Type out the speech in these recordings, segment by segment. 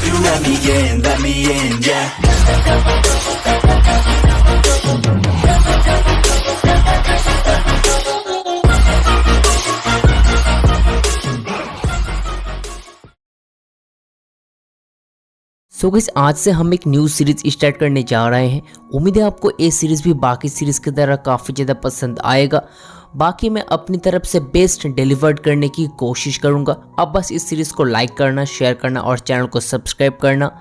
you let me in, yeah. So guys, आज से हम एक न्यू सीरीज स्टार्ट करने जा रहे हैं। उम्मीद है आपको ये सीरीज भी बाकी सीरीज की तरह काफ़ी ज़्यादा पसंद आएगा। बाकी मैं अपनी तरफ से बेस्ट डिलीवर्ड करने की कोशिश करूंगा। अब बस इस सीरीज़ को लाइक करना, शेयर करना और चैनल को सब्सक्राइब करना।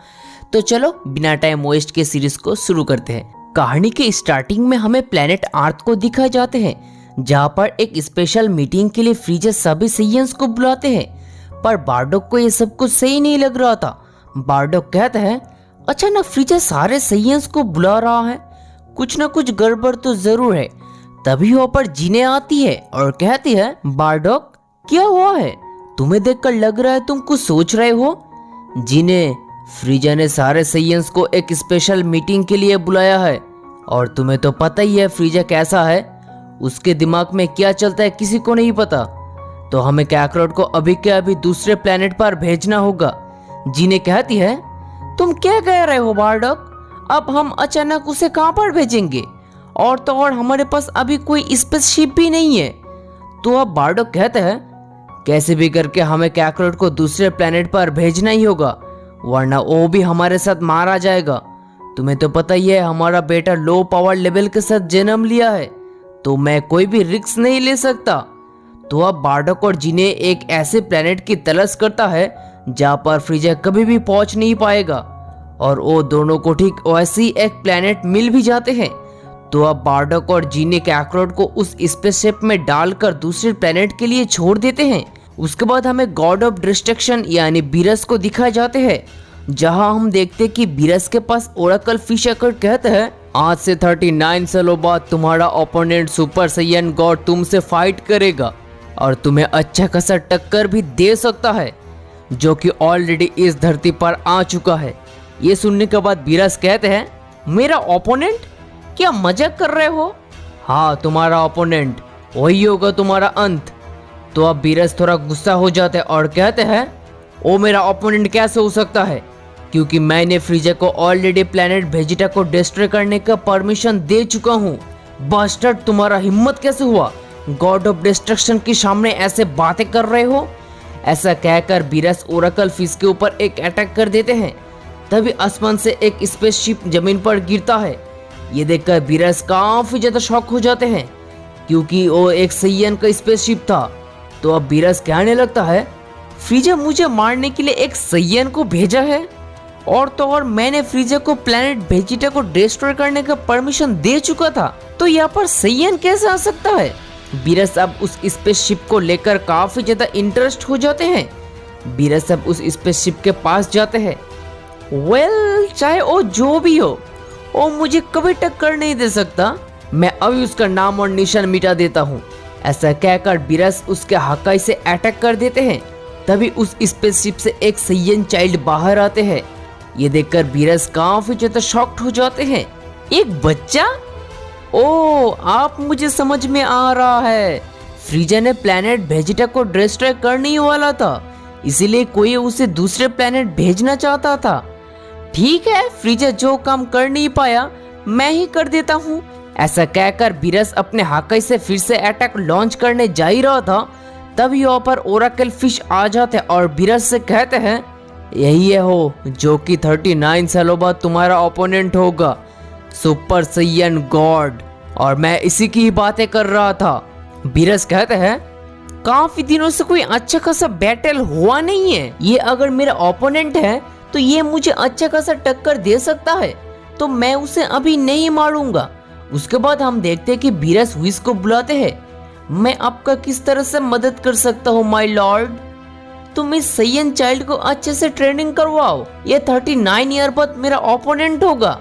तो चलो बिना टाइम वेस्ट के सीरीज को शुरू करते हैं। कहानी के स्टार्टिंग में हमें प्लेनेट अर्थ को दिखाए जाते हैं, जहाँ पर एक स्पेशल मीटिंग के लिए फ्रीजर सभी सैयंस को बुलाते हैं। पर बार्डोक को ये सब कुछ सही नहीं लग रहा था। बार्डोक कहता है, अचानक फ्रीजर सारे सैयंस को बुला रहा है, कुछ ना कुछ गड़बड़ तो जरूर है। तभी वहाँ पर जीने आती है और कहती है, बार्डोक क्या हुआ है? तुम्हें देखकर लग रहा है तुम कुछ सोच रहे हो। जीने, फ्रीजर ने सारे सैयंस को एक स्पेशल मीटिंग के लिए बुलाया है और तुम्हें तो पता ही है फ्रीजर कैसा है। उसके दिमाग में क्या चलता है किसी को नहीं पता। तो हमें काकरोट को अभी के अभी दूसरे प्लेनेट पर भेजना होगा। जीने कहती है, तुम क्या कह रहे हो बार्डोक? अब हम अचानक उसे कहां पर भेजेंगे? और तो और हमारे पास अभी कोई स्पेसशिप भी नहीं है। तो अब बार्डोक कहते हैं, कैसे भी करके हमें काकरोट को दूसरे प्लेनेट पर भेजना ही होगा, वरना वो भी हमारे साथ मारा जाएगा। तुम्हें तो पता ही है हमारा बेटा लो पावर लेवल के साथ जन्म लिया है, तो मैं कोई भी रिस्क नहीं ले सकता। तो अब बार्डोक और जीने एक ऐसे प्लेनेट की तलाश करता है जहाँ पर फ्रीजर कभी भी पहुंच नहीं पाएगा, और वो दोनों को ठीक वैसी एक प्लेनेट मिल भी जाते हैं। तो अब बार्डोक और जीने काकरोट को उस स्पेसशिप में डालकर दूसरे प्लेनेट के लिए छोड़ देते हैं। उसके बाद हमें गॉड ऑफ डिस्ट्रक्शन यानी बीरस को दिखाए जाते हैं, जहां हम देखते कि बीरस के पास ओरेकल फिश आकर कहते हैं, आज से 39 सालों बाद तुम्हारा ओपोनेंट सुपर सैयन गॉड तुमसे फाइट करेगा और तुम्हें अच्छा खासा टक्कर भी दे सकता है, जो कि ऑलरेडी इस धरती पर आ चुका है। ये सुनने के बाद बीरस कहते हैं, मेरा ओपोनेंट? क्या मजाक कर रहे हो? हाँ, तुम्हारा ओपोनेंट, वही होगा तुम्हारा अंत। तो अब बीरस थोड़ा गुस्सा हो जाते हैं और कहते हैं, ओ मेरा ओपोनेंट कैसे हो सकता है, क्योंकि मैंने फ्रीजर को ऑलरेडी प्लेनेट वेजिटा को डिस्ट्रॉय करने का परमिशन दे चुका हूँ। बास्टर्ड, तुम्हारा हिम्मत कैसे हुआ? गॉड ऑफ डिस्ट्रक्शन के सामने ऐसे बातें कर रहे हो? ऐसा कहकर बीरस ओरेकल फिश के ऊपर एक अटैक कर देते हैं। तभी आसमान से एक स्पेसशिप जमीन पर गिरता है। ये देखकर बीरस काफी ज्यादा शॉक हो जाते हैं, क्योंकि वो एक सैयन का स्पेसशिप था। तो अब बीरस कहने लगता है, फ्रीजर मुझे मारने के लिए एक सैयन को भेजा है, और तो और मैंने फ्रीजर को प्लेनेट वेजिटा को डिस्ट्रॉय करने का परमिशन दे चुका था, तो यहाँ पर सैयन कैसे आ सकता है? बीरस अब उस स्पेसशिप को लेकर काफी ज्यादा इंटरेस्ट हो जाते हैं। बीरस अब उस स्पेसशिप के पास जाते हैं। वेल, चाहे वो जो भी हो, वो मुझे कभी टक्कर नहीं दे सकता। मैं अभी उसका नाम और निशान मिटा देता हूँ। ऐसा कहकर बीरस उसके हकाई से अटैक कर देते हैं। तभी उस स्पेसशिप से एक सैयन चाइल्ड बाहर आते हैं। ये देखकर बीरस काफी ज्यादा शॉक्ड हो जाते हैं। एक बच्चा? ओ, आप मुझे समझ में आ रहा है। फ्रीजर ने प्लेनेट वेजिटा को डिस्ट्रॉय करने ही वाला था, इसीलिए कोई उसे दूसरे प्लेनेट भेजना चाहता था। ठीक है, फ्रीजर जो काम कर नहीं पाया मैं ही कर देता हूँ। ऐसा कहकर बीरस अपने हाकई से फिर से अटैक लॉन्च करने जा ही रहा था। तभी वहाँ पर ओरेकल फिश आ जाते और बीरस से कहते हैं, यही है हो जो कि 39 सालों बाद तुम्हारा ओपोनेंट होगा, सुपर सैयन गॉड। और मैं इसी की ही बातें कर रहा था। बीरस कहते हैं, काफी दिनों से कोई अच्छा खासा बैटल हुआ नहीं है। ये अगर मेरा ओपोनेंट है तो ये मुझे अच्छा खासा टक्कर दे सकता है, तो मैं उसे अभी नहीं मारूंगा। उसके बाद हम देखते हैं कि बीरस हुइस को बुलाते हैं। मैं आपका किस तरह से मदद कर सकता हूँ माय लॉर्ड? तुम इस सैयन चाइल्ड को अच्छे से ट्रेनिंग करवाओ, ये 39 ईयर बाद मेरा ओपोनेंट होगा।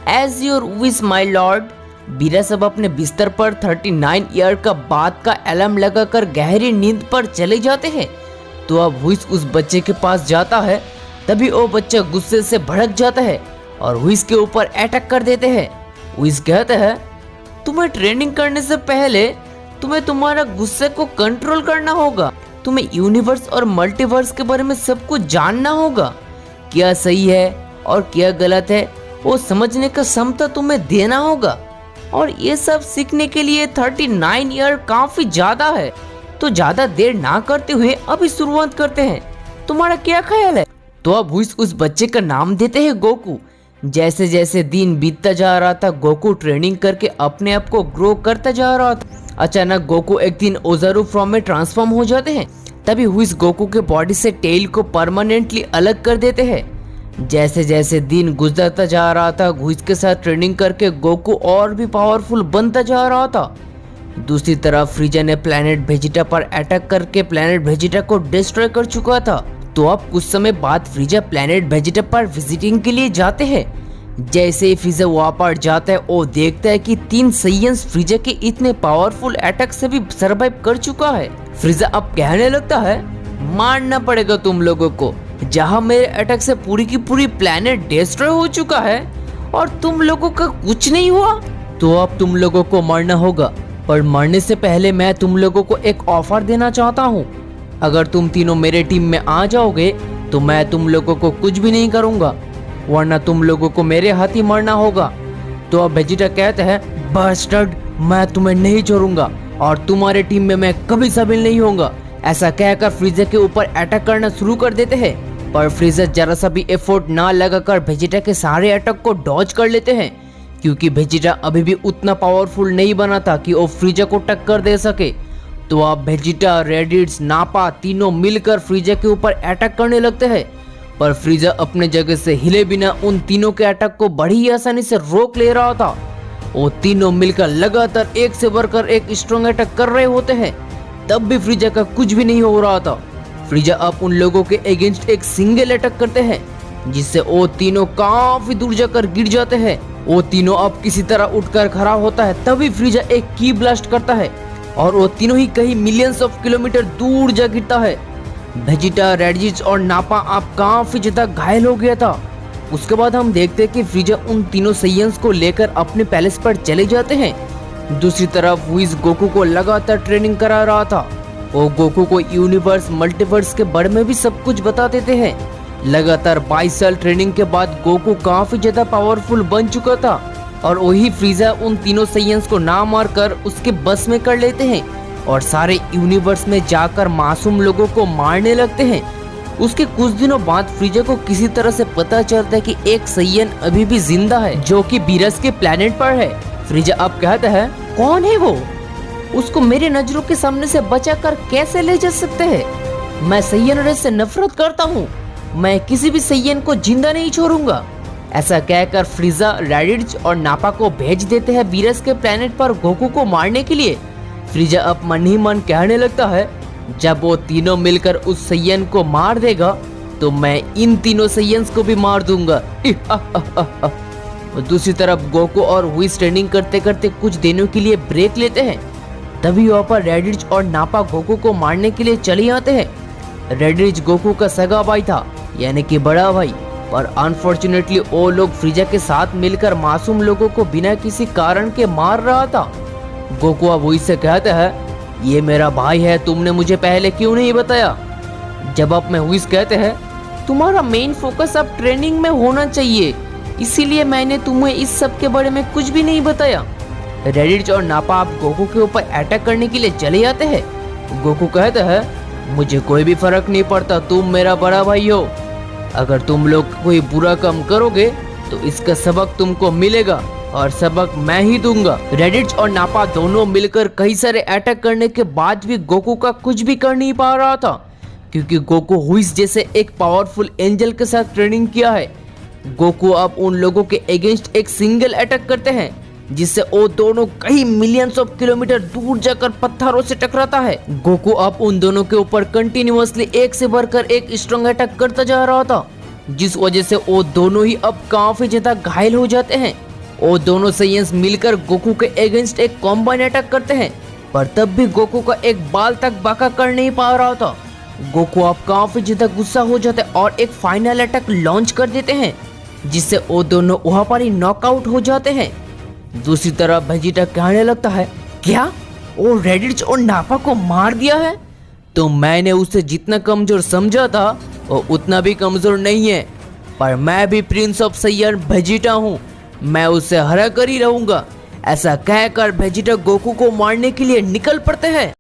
As your wish my lord. Beerus अब अपने बिस्तर पर 39 ईयर का बाद का अलार्म लगाकर गहरी नींद पर चले जाते हैं। तो अब हुइस उस बच्चे के पास जाता है। तभी वो बच्चा गुस्से से भड़क जाता है और हुइस के ऊपर अटैक कर देते हैं। हुइस कहते हैं, तुम्हें ट्रेनिंग करने से पहले तुम्हें तुम्हारा गुस्से को कंट्रोल करना होगा। तुम्हें यूनिवर्स और मल्टीवर्स के बारे में सब कुछ जानना होगा। क्या सही है और क्या गलत है वो समझने का क्षमता तुम्हें देना होगा। और ये सब सीखने के लिए 39 ईयर काफी ज्यादा है। तो ज्यादा देर ना करते हुए अभी शुरुआत करते हैं। तुम्हारा क्या ख्याल है? तो अब उस बच्चे का नाम देते हैं गोकू। जैसे जैसे दिन बीतता जा रहा था, गोकू ट्रेनिंग करके अपने आप को ग्रो करता जा रहा था। अचानक गोकू एक दिन ओजारू फॉर्म में ट्रांसफॉर्म हो जाते हैं। तभी हुइस गोकू के बॉडी से टेल को परमानेंटली अलग कर देते हैं। जैसे जैसे दिन गुजरता जा रहा था, हुइस के साथ ट्रेनिंग करके गोकू और भी पावरफुल बनता जा रहा था। दूसरी तरफ फ्रीजा ने प्लेनेट वेजिटा पर अटैक करके प्लेनेट वेजिटा को डिस्ट्रॉय कर चुका था। तो अब कुछ समय बाद फ्रीजा प्लेनेट वेजिटा पर विजिटिंग के लिए जाते हैं। जैसे ही फ्रीजा वहाँ पर जाता है, वो देखता है कि 3 सैयन्स फ्रीजा के इतने पावरफुल अटैक से भी सरवाइव कर चुका है। फ्रीजा अब कहने लगता है, मानना पड़ेगा तुम लोगों को, जहाँ मेरे अटैक से पूरी की पूरी प्लेनेट डिस्ट्रॉय हो चुका है और तुम लोगों का कुछ नहीं हुआ। तो अब तुम लोगों को मरना होगा, पर मरने से पहले मैं तुम लोगों को एक ऑफर देना चाहता हूँ। अगर तुम तीनों मेरे टीम में आ जाओगे तो मैं तुम लोगों को कुछ भी नहीं करूँगा, वरना तुम लोगों को मेरे हाथ ही मरना होगा। तो अब वेजिटा कहते हैं, बास्टर्ड, मैं तुम्हें नहीं छोड़ूंगा और तुम्हारे टीम में मैं कभी शामिल नहीं होऊंगा। ऐसा कहकर फ्रीजा के ऊपर अटैक करना शुरू कर देते हैं। पर फ्रीजा जरा सा भी एफर्ट ना लगाकर वेजिटा के सारे अटैक को डॉज कर लेते हैं, क्योंकि वेजिटा अभी भी उतना पावरफुल नहीं बना था कि वो फ्रीजा को टक्कर दे सके। तो अब वेजिटा, रेडिट्स, नापा तीनों मिलकर फ्रीजा के ऊपर अटैक करने लगते हैं। पर फ्रीजा अपने जगह से हिले बिना उन तीनों के अटैक को बड़ी आसानी से रोक ले रहा था। वो तीनों मिलकर लगातार एक से बढ़कर एक स्ट्रॉन्ग अटैक कर रहे होते हैं, तब भी फ्रीजा का कुछ भी नहीं हो रहा था। फ्रीजा अब उन लोगों के अगेंस्ट एक सिंगल अटैक करते हैं, जिससे वो तीनों काफी दूर जाकर गिर जाते हैं। वो तीनों अब किसी तरह उठकर खड़ा होता है, तभी फ्रीजा एक की ब्लास्ट करता है और वो तीनों ही कहीं मिलियंस ऑफ किलोमीटर दूर जा गिरता है। वेजिटा, रेडिट्स और नापा अब काफी ज्यादा घायल हो गया था। उसके बाद हम देखते हैं कि फ्रीजा उन तीनों सैयन्स को लेकर अपने पैलेस पर चले जाते हैं। दूसरी तरफ हुइस गोकू को लगातार ट्रेनिंग करा रहा था। वो गोकू को यूनिवर्स, मल्टीवर्स के बारे में भी सब कुछ बता देते हैं। लगातार 22 साल ट्रेनिंग के बाद गोकू काफी ज्यादा पावरफुल बन चुका था और वही फ्रीजा उन तीनों सैयन्स को ना मारकर उसके बस में कर लेते हैं और सारे यूनिवर्स में जाकर मासूम लोगों को मारने लगते हैं। उसके कुछ दिनों बाद फ्रीजा को किसी तरह से पता चलता है कि एक सैयन अभी भी जिंदा है, जो कि बीरस के प्लेनेट पर है। फ्रीजा अब कहता है, कौन है वो? उसको मेरे नजरों के सामने से बचाकर कैसे ले जा सकते हैं? मैं सैयन रेस से नफरत करता हूँ, मैं किसी भी सैयन को जिंदा नहीं छोड़ूंगा। ऐसा कहकर फ्रीजा, रेडिट्स और नापा को भेज देते हैं बीरस के प्लेनेट पर गोकू को मारने के लिए। फ्रीजा अब मन ही मन कहने लगता है, जब वो तीनों मिलकर उस सैयन को मार देगा तो मैं इन तीनों सैयन्स को भी मार दूंगा। दूसरी तरफ गोकू और हुइस ट्रेनिंग करते करते कुछ दिनों के लिए ब्रेक लेते हैं। तभी वहाँ पर रेडिट्स और नापा गोकू को मारने के लिए चले आते हैं। रेडिट्स गोकू का सगा भाई था, यानी कि बड़ा भाई, पर अनफॉर्चुनेटली वो लोग फ्रीजा के साथ मिलकर मासूम लोगों को बिना किसी कारण के मार रहा था। गोकू अब हुइस से कहता है, ये मेरा भाई है, तुमने मुझे पहले क्यों नहीं बताया? जवाब में हुइस कहते हैं, तुम्हारा मेन फोकस अब ट्रेनिंग में होना चाहिए, इसीलिए मैंने तुम्हें इस सब के बारे में कुछ भी नहीं बताया। रेडिट्स और नापा अब गोकू के ऊपर अटैक करने के लिए चले जाते हैं। गोकू कहता है, मुझे कोई भी फर्क नहीं पड़ता, तुम मेरा बड़ा भाई हो। अगर तुम लोग कोई बुरा काम करोगे तो इसका सबक तुमको मिलेगा और सबक मैं ही दूंगा। रेडिट्स और नापा दोनों मिलकर कई सारे अटैक करने के बाद भी गोकू का कुछ भी कर नहीं पा रहा था, क्योंकि गोकू हुइस जैसे एक पावरफुल एंजल के साथ ट्रेनिंग किया है। गोकू अब उन लोगों के अगेंस्ट एक सिंगल अटैक करते हैं, जिससे वो दोनों कई मिलियंस ऑफ किलोमीटर दूर जाकर पत्थरों से टकराता है। गोकू अब उन दोनों के ऊपर कंटिन्यूअसली एक से बढ़कर एक स्ट्रॉन्ग अटैक करता जा रहा था, जिस वजह से वो दोनों ही अब काफी ज्यादा घायल हो जाते हैं। वो दोनों सैयन्स मिलकर गोकू के अगेंस्ट एक कॉम्बाइन अटैक करते हैं, पर तब भी गोकू का एक बाल तक बाका कर नहीं पा रहा था। गोकू अब काफी ज्यादा गुस्सा हो जाते और एक फाइनल अटैक लॉन्च कर देते हैं, जिससे वो दोनों वहां पर ही नॉकआउट हो जाते हैं। दूसरी तरफ वेजिटा कहने लगता है, क्या वो रेडिट्स और नापा को मार दिया है? तो मैंने उसे जितना कमजोर समझा था वो उतना भी कमजोर नहीं है। पर मैं भी प्रिंस ऑफ सैयन वेजिटा हूँ, मैं उसे हरा कर ही रहूंगा। ऐसा कहकर वेजिटा गोकू को मारने के लिए निकल पड़ते हैं।